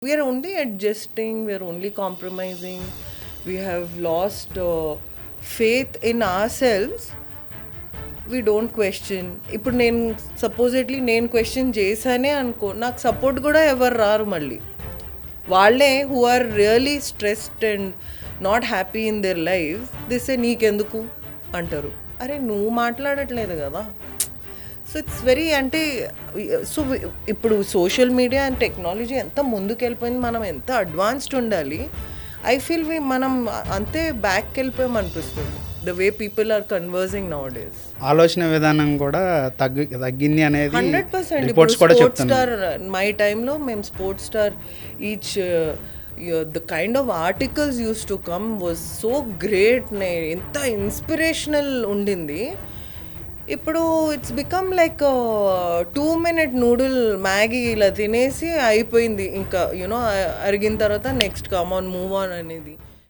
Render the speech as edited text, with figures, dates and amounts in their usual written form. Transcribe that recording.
We are only adjusting, we are only compromising. We have lost faith in ourselves. We don't question. ఇప్పుడు నేను supposedly నేను question చేశానే అనుకో, నాకు support కూడా ఎవరు రారు మళ్ళీ. వాళ్ళే who are really stressed and not happy in their life this నీకెందుకు అంటారు. అరే నువ్వు మాట్లాడట్లేదు కదా. సో ఇట్స్ వెరీ అంటే సో ఇప్పుడు సోషల్ మీడియా అండ్ టెక్నాలజీ ఎంత ముందుకు వెళ్ళిపోయింది, మనం ఎంత అడ్వాన్స్డ్ ఉండాలి. ఐ ఫీల్ మనం అంతే బ్యాక్కి వెళ్ళిపోయాం అనిపిస్తుంది, the way people are conversing nowadays. ఆలోచన విధానం కూడా తగ్గింది అనేది 100%. రిపోర్ట్స్ కూడా స్పోర్ట్స్ చెప్తున్నారు. స్టార్ మై టైంలో మేము sports star each the kind of articles use to come was so great. ఎంత ఇన్స్పిరేషనల్ ఉండింది. ఇప్పుడు it's become like 2-minute noodle Maggi ఇలా తినేసి అయిపోయింది. ఇంకా యూనో అరిగిన తర్వాత next come on move on అనేది.